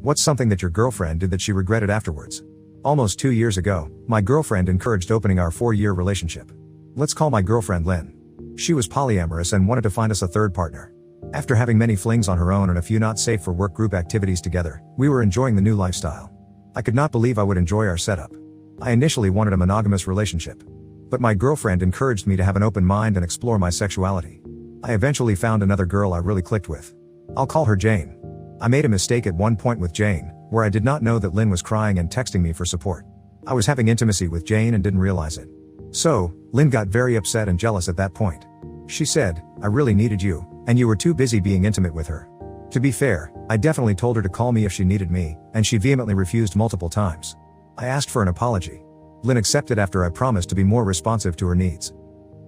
What's something that your girlfriend did that she regretted afterwards? Almost 2 years ago, my girlfriend encouraged opening our 4-year relationship. Let's call my girlfriend Lynn. She was polyamorous and wanted to find us a third partner. After having many flings on her own and a few not safe for work group activities together, we were enjoying the new lifestyle. I could not believe I would enjoy our setup. I initially wanted a monogamous relationship. But my girlfriend encouraged me to have an open mind and explore my sexuality. I eventually found another girl I really clicked with. I'll call her Jane. I made a mistake at one point with Jane, where I did not know that Lynn was crying and texting me for support. I was having intimacy with Jane and didn't realize it. So, Lynn got very upset and jealous at that point. She said, "I really needed you, and you were too busy being intimate with her." To be fair, I definitely told her to call me if she needed me, and she vehemently refused multiple times. I asked for an apology. Lynn accepted after I promised to be more responsive to her needs.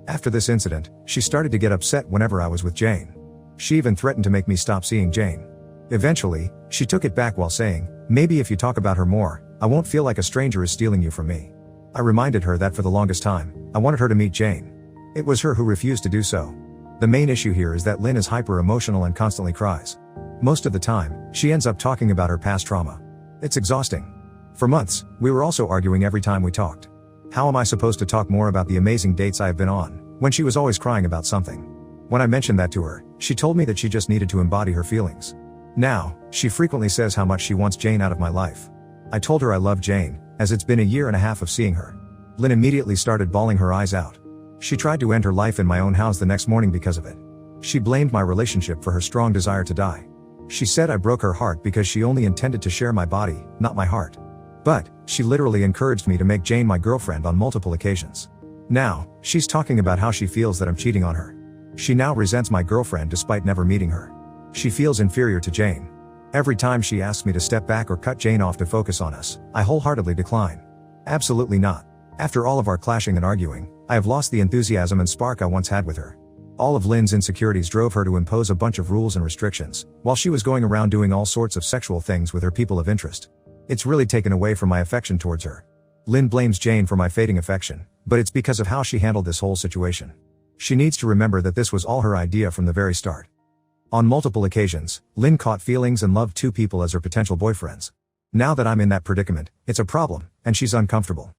After this incident, she started to get upset whenever I was with Jane. She even threatened to make me stop seeing Jane. Eventually, she took it back while saying, "Maybe if you talk about her more, I won't feel like a stranger is stealing you from me." I reminded her that for the longest time, I wanted her to meet Jane. It was her who refused to do so. The main issue here is that Lynn is hyper-emotional and constantly cries. Most of the time, she ends up talking about her past trauma. It's exhausting. For months, we were also arguing every time we talked. How am I supposed to talk more about the amazing dates I have been on, when she was always crying about something? When I mentioned that to her, she told me that she just needed to embody her feelings. Now, she frequently says how much she wants Jane out of my life. I told her I love Jane, as it's been a year and a half of seeing her. Lynn immediately started bawling her eyes out. She tried to end her life in my own house the next morning because of it. She blamed my relationship for her strong desire to die. She said I broke her heart because she only intended to share my body, not my heart. But, she literally encouraged me to make Jane my girlfriend on multiple occasions. Now, she's talking about how she feels that I'm cheating on her. She now resents my girlfriend despite never meeting her. She feels inferior to Jane. Every time she asks me to step back or cut Jane off to focus on us, I wholeheartedly decline. Absolutely not. After all of our clashing and arguing, I have lost the enthusiasm and spark I once had with her. All of Lynn's insecurities drove her to impose a bunch of rules and restrictions, while she was going around doing all sorts of sexual things with her people of interest. It's really taken away from my affection towards her. Lynn blames Jane for my fading affection, but it's because of how she handled this whole situation. She needs to remember that this was all her idea from the very start. On multiple occasions, Lynn caught feelings and loved 2 people as her potential boyfriends. Now that I'm in that predicament, it's a problem, and she's uncomfortable.